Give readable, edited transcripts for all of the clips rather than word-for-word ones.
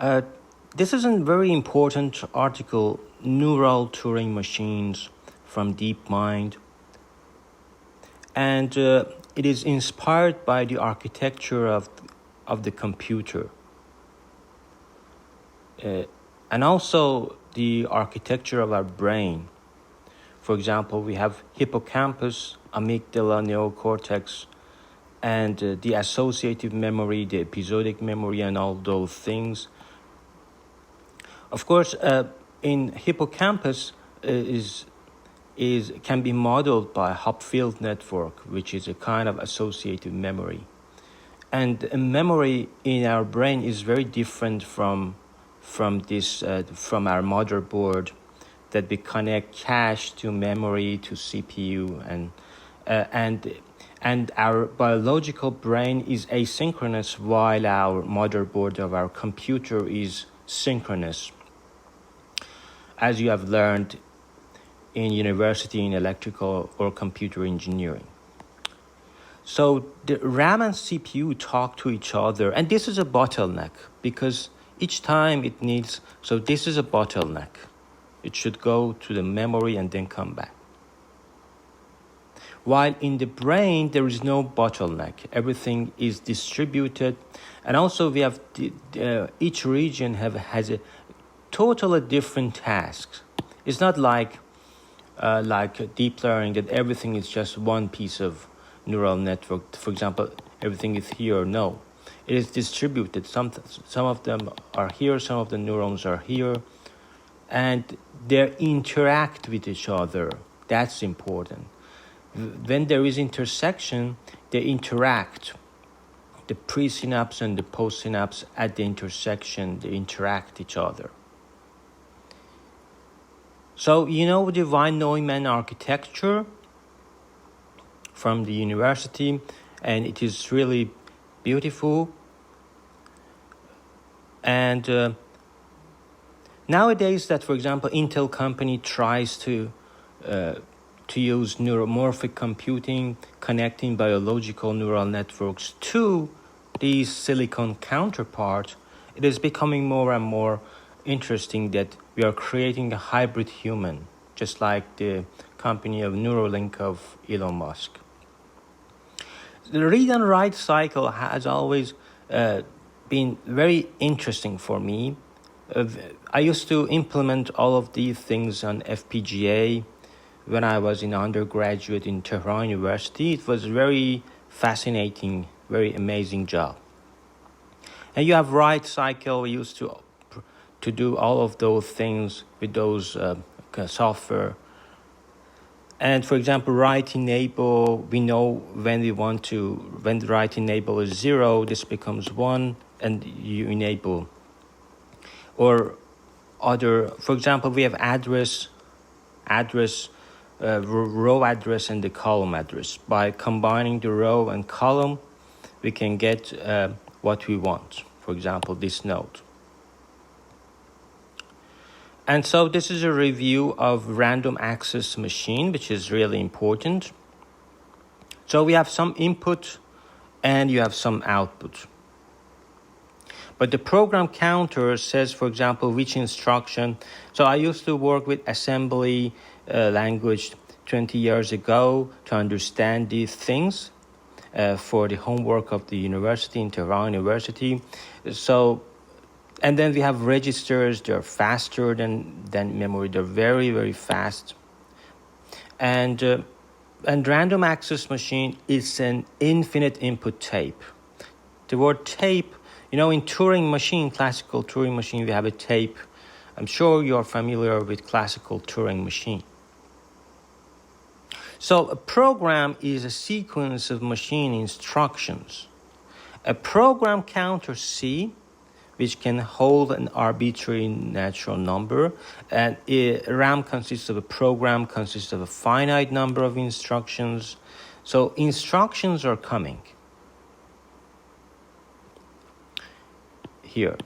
Uh, this is a very important article, Neural Turing Machines from DeepMind. And it is inspired by the architecture of the computer. And also the architecture of our brain. For example, we have hippocampus, amygdala, neocortex, and the associative memory, the episodic memory, and all those things. Of course, in hippocampus can be modeled by Hopfield network, which is a kind of associative memory. And a memory in our brain is very different from our motherboard, that we connect cache to memory to CPU, and our biological brain is asynchronous while our motherboard of our computer is synchronous, as you have learned in university in electrical or computer engineering. So the RAM and CPU talk to each other, and this is a bottleneck because each time it needs, so this is a bottleneck. It should go to the memory and then come back. While in the brain, there is no bottleneck. Everything is distributed. And also we have, each region has a totally different tasks. It's not like deep learning that everything is just one piece of neural network. For example, everything is here. No, it is distributed. Some of them are here, some of the neurons are here, and they interact with each other. That's important. When there is intersection, they interact. The presynapse and the postsynapse at the intersection, they interact each other. So you know the Von Neumann architecture from the university, and it is really beautiful. And nowadays, that for example, Intel company tries to use neuromorphic computing, connecting biological neural networks to these silicon counterparts, it is becoming more and more interesting that we are creating a hybrid human, just like the company of Neuralink of Elon Musk. The read and write cycle has always been very interesting for me. I used to implement all of these things on FPGA when I was in undergraduate in Tehran University. It was very fascinating, very amazing job. And you have write cycle. We used to do all of those things with those software. And for example, write enable, we know when the write enable is 0, this becomes 1, and you enable. Or other, for example, we have address, row address and the column address. By combining the row and column, we can get what we want. For example, this node. And so this is a review of random access machine, which is really important. So we have some input and you have some output. But the program counter says, for example, which instruction. So I used to work with assembly language 20 years ago to understand these things for the homework of the university in Tehran University. So, and then we have registers. They're faster than memory. They're very, very fast. And random access machine is an infinite input tape. The word tape, in Turing machine, classical Turing machine, we have a tape. I'm sure you're familiar with classical Turing machine. So a program is a sequence of machine instructions. A program counter C, which can hold an arbitrary natural number, and RAM consists of a program, consists of a finite number of instructions. So instructions are coming here.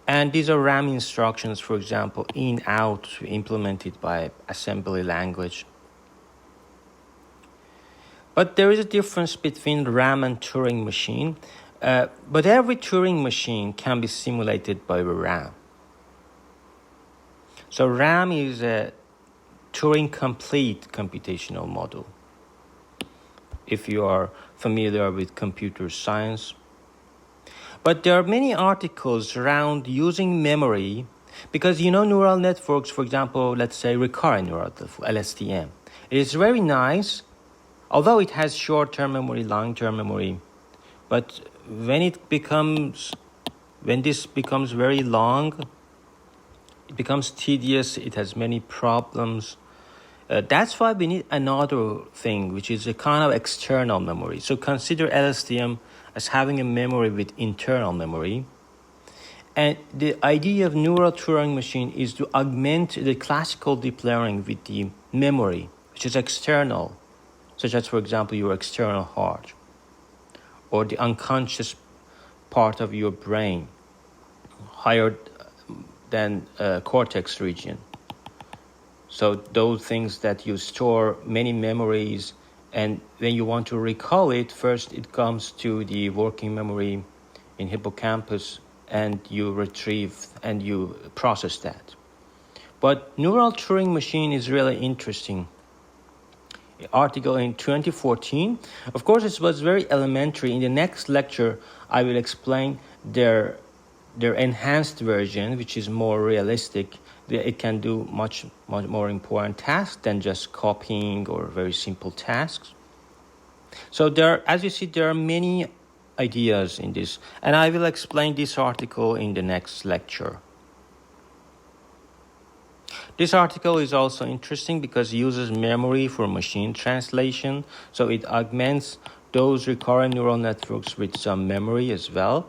And these are RAM instructions, for example, in, out, implemented by assembly language. But there is a difference between RAM and Turing machine. But every Turing machine can be simulated by RAM. So RAM is a Turing complete computational model. If you are familiar with computer science. But there are many articles around using memory because neural networks, for example, let's say recurrent neural network, LSTM. It is very nice, although it has short-term memory, long-term memory. But when this becomes very long, it becomes tedious, it has many problems. That's why we need another thing, which is a kind of external memory. So consider LSTM as having a memory with internal memory. And the idea of neural Turing machine is to augment the classical deep learning with the memory, which is external, such as, for example, your external heart or the unconscious part of your brain, higher than cortex region. So those things that you store many memories, and when you want to recall it, first it comes to the working memory in hippocampus, and you retrieve and you process that. But neural Turing machine is really interesting. Article in 2014. Of course, it was very elementary. In the next lecture, I will explain their enhanced version, which is more realistic. It can do much more important tasks than just copying or very simple tasks. So as you see, there are many ideas in this, and I will explain this article in the next lecture. This article is also interesting because it uses memory for machine translation, so it augments those recurrent neural networks with some memory as well.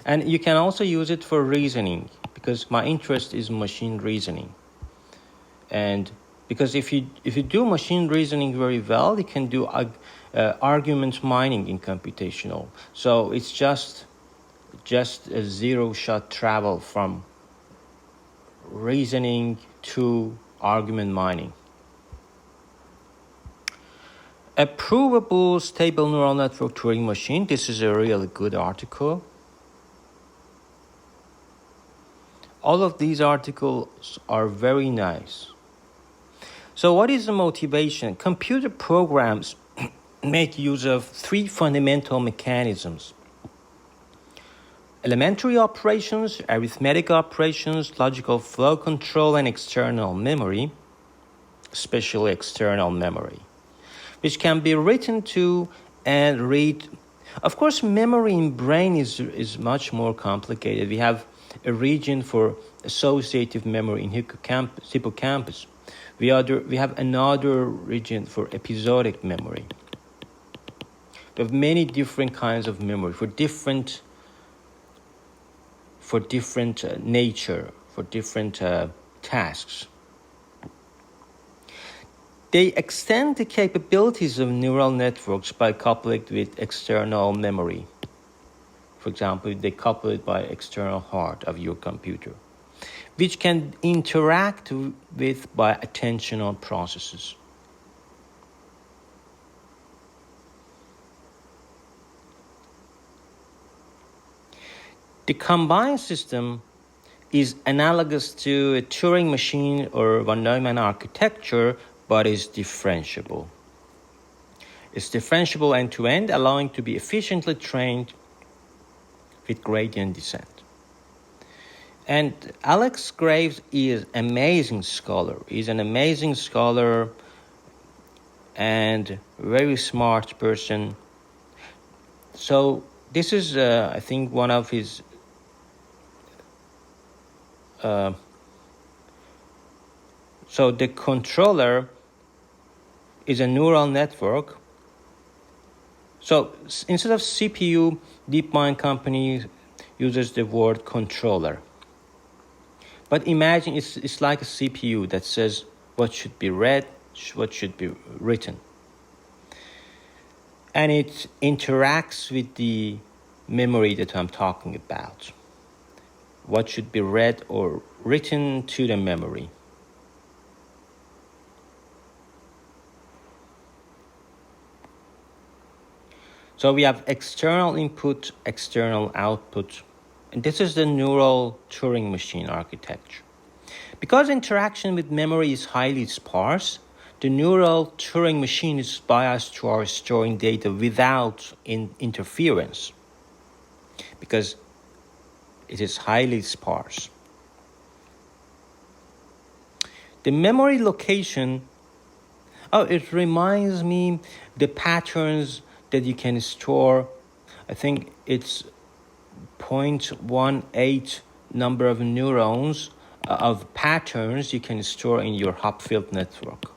And you can also use it for reasoning, because my interest is machine reasoning. And because if you do machine reasoning very well, you can do argument mining in computational. So it's just a zero-shot travel from reasoning to argument mining. A provable stable neural network Turing machine. This is a really good article. All of these articles are very nice. So what is the motivation? Computer programs make use of three fundamental mechanisms: elementary operations, arithmetic operations, logical flow control, and external memory, especially external memory, which can be written to and read. Of course, memory in brain is much more complicated. We have a region for associative memory in hippocampus. We have another region for episodic memory. We have many different kinds of memory for different nature, for different tasks. They extend the capabilities of neural networks by coupling it with external memory. For example, they couple it by external heart of your computer, which can interact with by attentional processes. The combined system is analogous to a Turing machine or von Neumann architecture, but is differentiable. It's differentiable end-to-end, allowing to be efficiently trained with gradient descent. And Alex Graves is an amazing scholar. He's an amazing scholar and very smart person. So this is, I think, one of his so the controller is a neural network. So instead of CPU, DeepMind company uses the word controller. But imagine it's like a CPU that says what should be read, what should be written. And it interacts with the memory that I'm talking about. What should be read or written to the memory. So So we have external input, external output. And this is the neural Turing machine architecture. Because interaction with memory is highly sparse, the neural Turing machine is biased towards storing data without interference, because it is highly sparse. The memory location, it reminds me the patterns that you can store. I think it's 0.18 number of neurons of patterns you can store in your Hopfield network.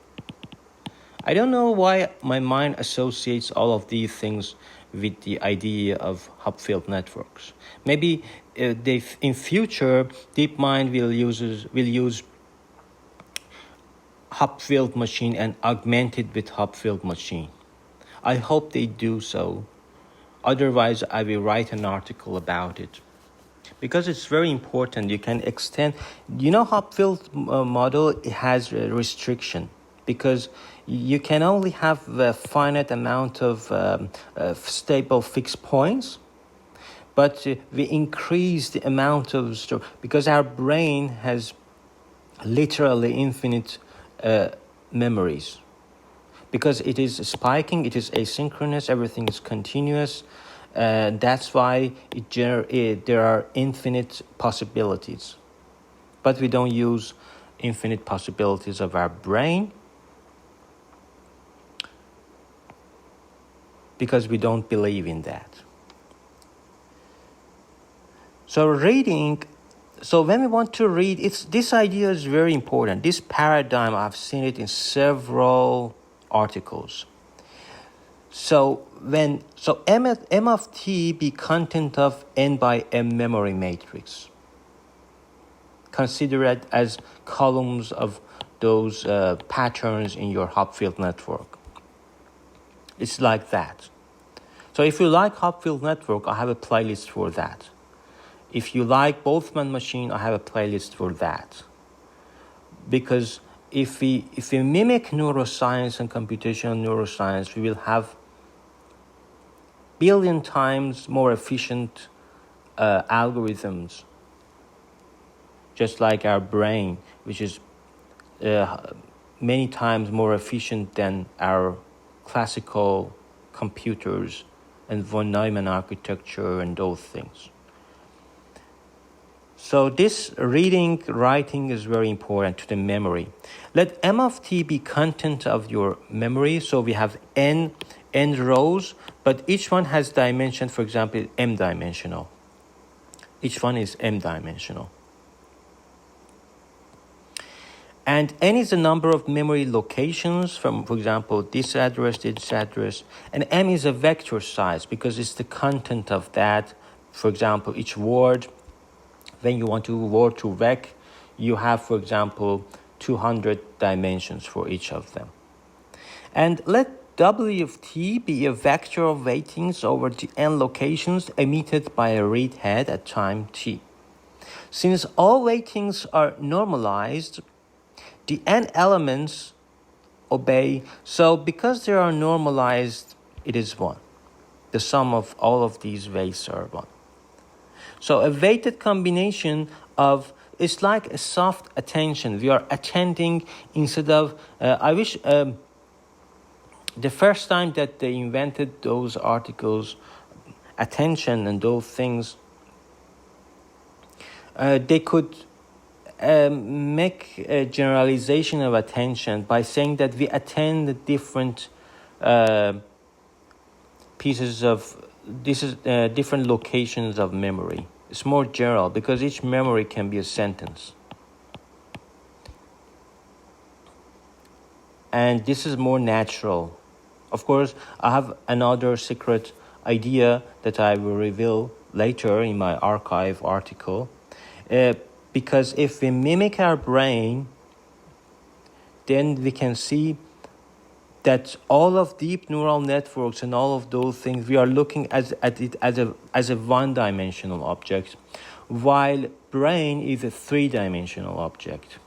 I don't know why my mind associates all of these things with the idea of Hopfield networks. Maybe in future, DeepMind will use Hopfield machine and augment it with Hopfield machine. I hope they do so. Otherwise, I will write an article about it. Because it's very important, you can extend. Hopfield model has a restriction, because you can only have a finite amount of stable fixed points, but we increase the amount of store, because our brain has literally infinite memories. Because it is spiking, it is asynchronous, everything is continuous. That's why there are infinite possibilities. But we don't use infinite possibilities of our brain, because we don't believe in that. So when we want to read, this idea is very important. This paradigm, I've seen it in several articles. So M of T be content of N by M memory matrix. Consider it as columns of those patterns in your Hopfield network. It's like that. So if you like Hopfield network, I have a playlist for that. If you like Boltzmann machine, I have a playlist for that. Because if we mimic neuroscience and computational neuroscience, we will have billion times more efficient algorithms, just like our brain, which is many times more efficient than our classical computers and von Neumann architecture and those things. So this reading, writing is very important to the memory. Let M of T be content of your memory. So we have n rows, but each one has dimension, for example, m-dimensional. Each one is m-dimensional. And n is the number of memory locations from, for example, this address, and m is a vector size because it's the content of that. For example, each word, when you want to word to vec, you have, for example, 200 dimensions for each of them. And let W of T be a vector of weightings over the n locations emitted by a read head at time t. Since all weightings are normalized, the n elements obey. So because they are normalized, it is 1. The sum of all of these weights are 1. So a weighted combination of, it's like a soft attention. We are attending instead of, I wish the first time that they invented those articles, attention and those things, they could make a generalization of attention by saying that we attend different pieces of, different locations of memory. It's more general because each memory can be a sentence. And this is more natural. Of course, I have another secret idea that I will reveal later in my archive article. Because if we mimic our brain, then we can see that all of deep neural networks and all of those things, we are looking at it as a one-dimensional object, while brain is a three-dimensional object.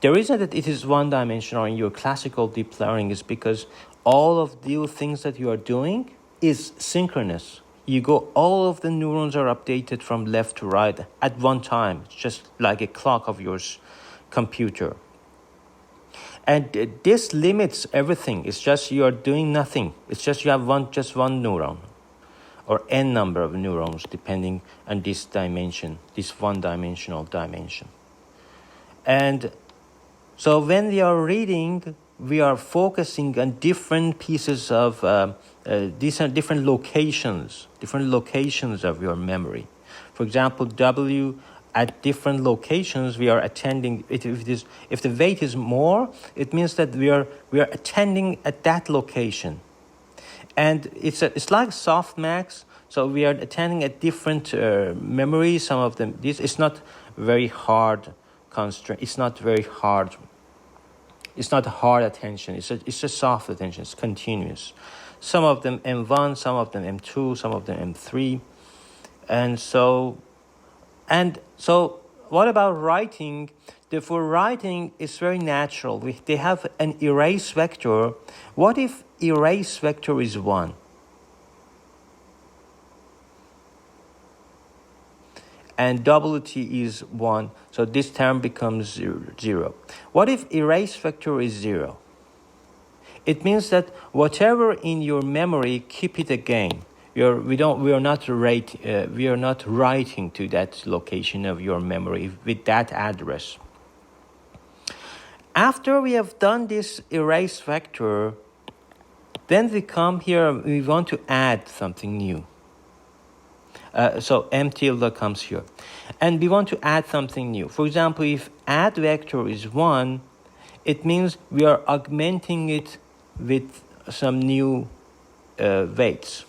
The reason that it is one-dimensional in your classical deep learning is because all of these things that you are doing is synchronous. You go, all of the neurons are updated from left to right at one time. It's just like a clock of your computer. And this limits everything. It's just you are doing nothing. It's just you have just one neuron, or n number of neurons, depending on this dimension, this one-dimensional dimension. And so when we are reading, we are focusing on different pieces of different locations of your memory. For example, W at different locations we are attending. If the weight is more, it means that we are attending at that location, and it's like softmax. So we are attending at different memories. Some of them, it's not very hard constraint. It's not very hard. It's not hard attention. It's a soft attention. It's continuous. Some of them M1, some of them M2, some of them M3, and so what about writing? For writing, it's very natural. They have an erase vector. What if erase vector is 1? And WT is 1, so this term becomes 0. What if erase vector is 0? It means that whatever in your memory, keep it again. We are not writing to that location of your memory with that address. After we have done this erase vector, then we come here, we want to add something new. So M tilde comes here. And we want to add something new. For example, if add vector is 1, it means we are augmenting it with some new weights.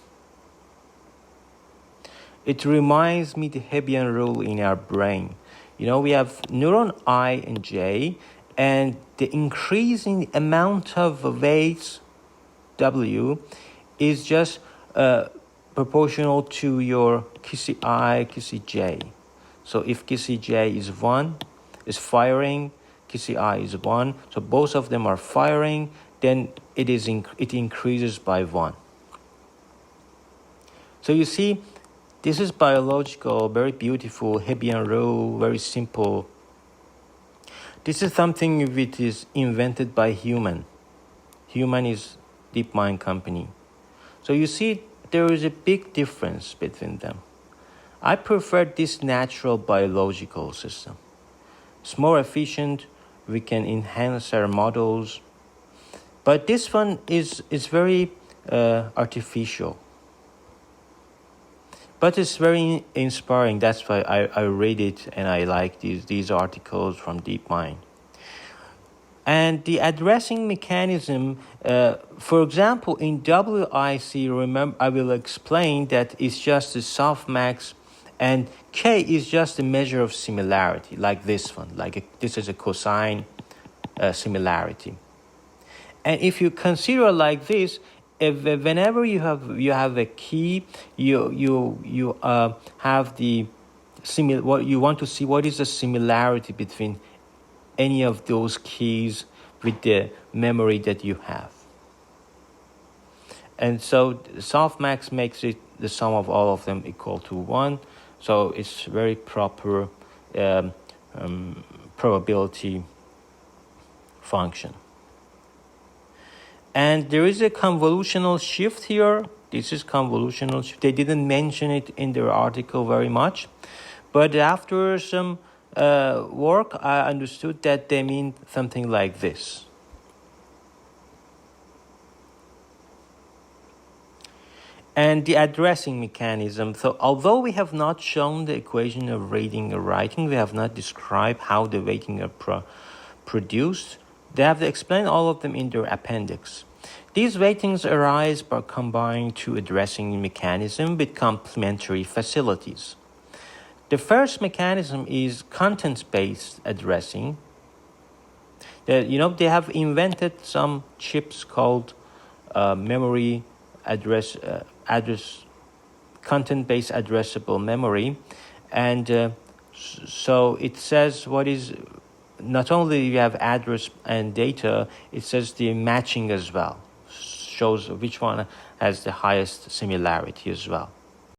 It reminds me the Hebbian rule in our brain. We have neuron I and J, and the increasing amount of weights, W, is just proportional to your Kisi I, Kisi J. So if Kisi J is 1, is firing, Kisi I is 1, so both of them are firing, then it increases by 1. So you see, this is biological, very beautiful, Hebbian rule, very simple. This is something which is invented by human. Human is DeepMind company. So you see, there is a big difference between them. I prefer this natural biological system. It's more efficient. We can enhance our models. But this one is very artificial. But it's very inspiring. That's why I read it and I like these articles from DeepMind. And the addressing mechanism, for example, in WIC, remember, I will explain that it's just a softmax, and K is just a measure of similarity, like this one. This is a cosine similarity. And if you consider like this, whenever you have a key, you have the what you want to see. What is the similarity between any of those keys with the memory that you have? And so softmax makes it the sum of all of them equal to 1. So it's very proper probability function. And there is a convolutional shift here. This is convolutional shift. They didn't mention it in their article very much. But after some work, I understood that they mean something like this. And the addressing mechanism. So although we have not shown the equation of reading or writing, we have not described how the weighting are produced, they have explained all of them in their appendix. These weightings arise by combining two addressing mechanisms with complementary facilities. The first mechanism is content-based addressing. They have invented some chips called memory address content-based addressable memory, and so it says what is not only you have address and data, it says the matching as well. shows which one has the highest similarity as well.